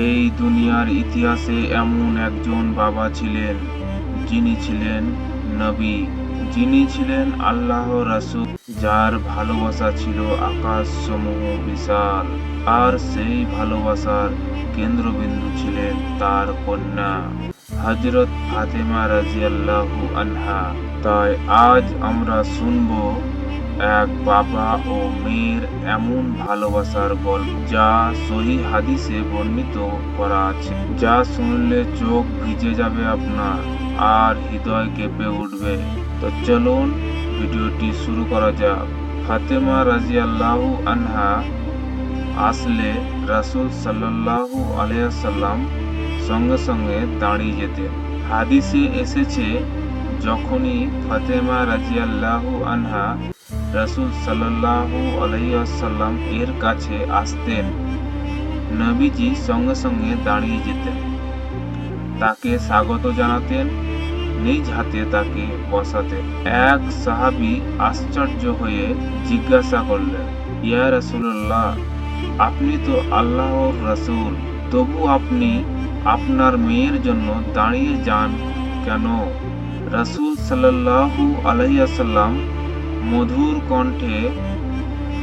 এই দুনিয়ার ইতিহাসে এমন একজন বাবা ছিলেন, যিনি ছিলেন নবী, যিনি ছিলেন আল্লাহর রাসূল, যার ভালোবাসা ছিল আকাশসমূহ বিশাল। আর সেই ভালোবাসার কেন্দ্রবিন্দু ছিলেন তার কন্যা হযরত ফাতেমা রাদিয়াল্লাহু আনহা। তাই আজ আমরা শুনব এক বাবা ও মেয়ের এমন ভালোবাসার গল্প, যা সহিহ হাদিসে বর্ণিত করা আছে, যা শুনলে চোখ ভিজে যাবে আপনার আর হৃদয় কেঁপে উঠবে। তো চলুন ভিডিওটি শুরু করা যাক। ফাতেমা রাদিয়াল্লাহু আনহা আসলে রাসূল সাল্লাল্লাহু আলাইহি ওয়াসাল্লাম সঙ্গে সঙ্গে দাঁড়িয়ে যেতেন। হাদিসে এসেছে, যখনই ফাতেমা রাদিয়াল্লাহু আনহা রাসূল সাল্লাল্লাহু আলাইহি ওয়াসাল্লাম এর কাছে আসতেন, নবীজি সঙ্গে সঙ্গে দাঁড়িয়ে যেতেন, তাকে স্বাগত জানাতেন, নিজ হাতে তাকে বসাতেন। এক সাহাবী আশ্চর্য হয়ে জিজ্ঞাসা করলেন, ইয়া রাসূলুল্লাহ, আপনি তো আল্লাহর রাসূল, তবু আপনি আপনার মেয়ের জন্য দাঁড়িয়ে যান কেন? রাসূল সাল্লাল্লাহু আলাইহি ওয়াসাল্লাম মধুর কণ্ঠে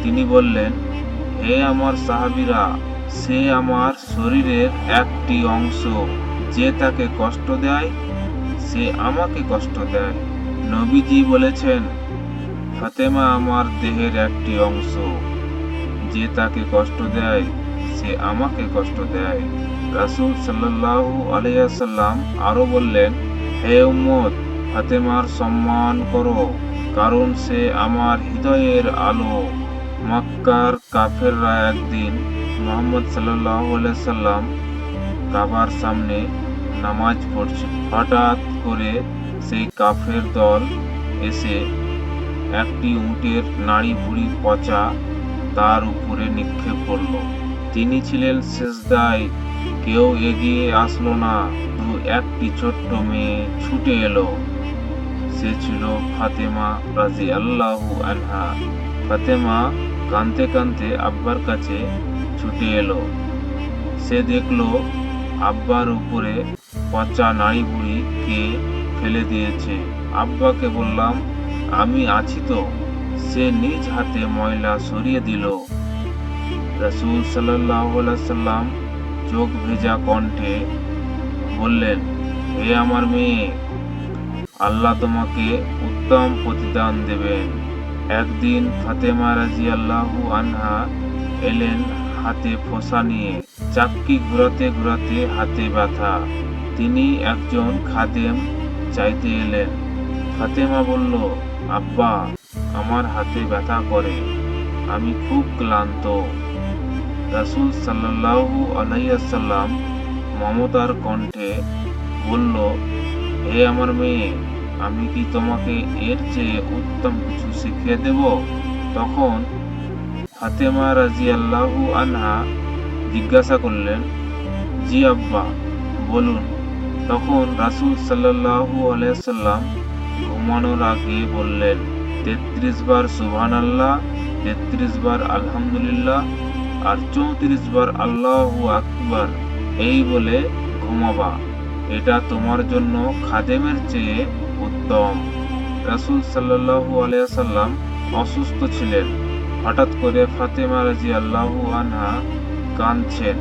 তিনি বললেন, হে আমার সাহাবীরা, সে আমার শরীরের একটি অংশ, যে তাকে কষ্ট দেয় সে আমাকে কষ্ট দেয়। নবীজি বলেছেন, ফাতেমা আমার দেহের একটি অংশ, যে তাকে কষ্ট দেয় সে আমাকে কষ্ট দেয়। রাসূল সাল্লাল্লাহু আলাইহি ওয়াসাল্লাম আরো বললেন, হে উম্মত, ফাতেমার সম্মান করো, কারণ সে আমার হৃদয়ের আলো। মক্কার কাফেররা একদিন মুহাম্মদ সাল্লাল্লাহু আলাইহি সাল্লাম কাবার সামনে নামাজ পড়ছে। হঠাৎ করে সেই কাফের দল এসে একটি উটের নাড়ি ভুঁড়ি পচা তার উপরে নিক্ষেপ করল। তিনি ছিলেন সিজদায়, কেউ এগিয়ে আসলো না, শুধু একটি ছোট্ট মেয়ে ছুটে এলো। সে ছিল ফাতেমা রাদিয়াল্লাহু আনহা। ফাতেমা কাঁদতে কাঁদতে আব্বার কাছে ছুটে এলো। সে দেখলো আব্বার উপরে পচা নাড়ি ভুঁড়ি কে ফেলে দিয়েছে। আব্বাকে বললাম, আমি আছি তো। সে নিজ হাতে ময়লা সরিয়ে দিল। রাসূল সাল্লাল্লাহু আলাইহি সাল্লাম চোখ ভেজা কণ্ঠে বললেন, হে আমার মেয়ে, আল্লাহ তোমাকে উত্তম প্রতিদান দেবেন। একদিন ফাতেমা রাদিয়াল্লাহু আনহা এলেন হাতে ফোঁসা নিয়ে। চাক্কি ঘোরাতে ঘোরাতে হাতে ব্যথা। তিনি একজন খাদেম চাইতে এলেন। ফাতেমা বলল, আব্বা, আমার হাতে ব্যথা করে, আমি খুব ক্লান্ত। রাসূল সাল্লাল্লাহু আলাইহি ওয়াসাল্লাম মমতার কণ্ঠে বলল, হে আমার মেয়ে, আমি কি তোমাকে এর চেয়ে উত্তম কিছু শিখিয়ে দেব? তখন ফাতেমা রাদিয়াল্লাহু আনহা জিজ্ঞাসা করলেন, জি আব্বা, বলুন। তখন রাসূল সাল্লাল্লাহু আলাইহি ওয়াসাল্লাম ঘুমানোর আগে বললেন, ৩৩ বার সুবহানাল্লাহ, ৩৩ বার আলহামদুলিল্লাহ আর ৩৪ বার আল্লাহু আকবার, এই বলে ঘুমাবা। এটা তোমার জন্য খাদেমের চেয়ে উত্তম। রাসূল সাল্লাল্লাহু আলাইহি ওয়াসাল্লাম অসুস্থ ছিলেন। হঠাৎ করে ফাতেমা রাদিয়াল্লাহু আনহা কাঁদছেন।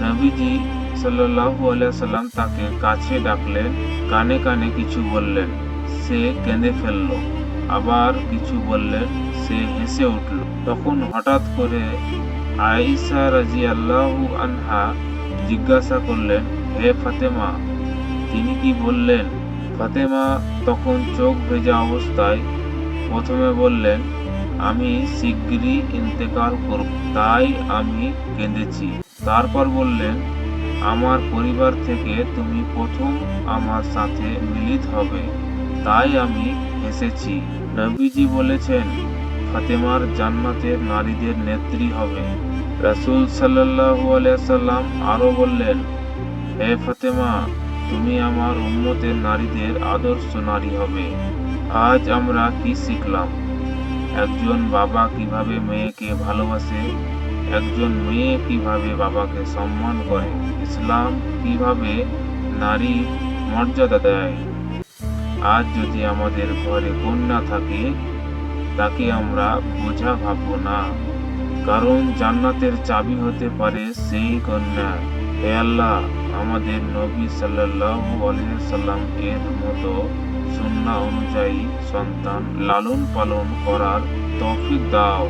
নবীজি সাল্লাল্লাহু আলাইহি ওয়াসাল্লাম তাকে কাছে ডাকলেন, কানে কানে কিছু বললেন, সে কেঁদে ফেলল। আবার কিছু বললেন, সে হেসে উঠল। তখন হঠাৎ করে আয়েশা রাদিয়াল্লাহু আনহা জিজ্ঞাসা করলেন, হে ফাতেমা, তিনি কি বললেন? ফাতেমা তখন চোখ ভেজা অবস্থায় প্রথমে বললেন, আমি শিগগিরই ইন্তেকাল করব, তাই আমি কেঁদেছি। তারপর বললেন, আমার পরিবার থেকে তুমি প্রথম আমার সাথে মিলিত হবে, তাই আমি হেসেছি। নবীজি বলেছেন, ফাতেমার জান্নাতের নারীদের নেত্রী হবে। রাসূল সাল্লাল্লাহু আলাইহি সাল্লাম আরো বললেন, হে ফাতেমা, তুমি আমার উম্মতের নারীদের আদর্শ নারী হবে। আজ আমরা কি শিখলাম? একজন বাবা কিভাবে মেয়েকে ভালোবাসে, একজন মেয়ে কিভাবে বাবাকে সম্মান করে, ইসলাম কিভাবে নারীর মর্যাদা দেয়। আজ যদি আমাদের ঘরে কন্যা থাকে, তাকে আমরা বোঝা ভাববো না, কারণ জান্নাতের চাবি হতে পারে সেই কন্যা। হে আল্লাহ, আমাদের নবী সাল্লাল্লাহু আলাইহি ওয়াসাল্লাম এর মতো সুন্নাহ অনুযায়ী সন্তান লালন পালন করার তৌফিক দাও।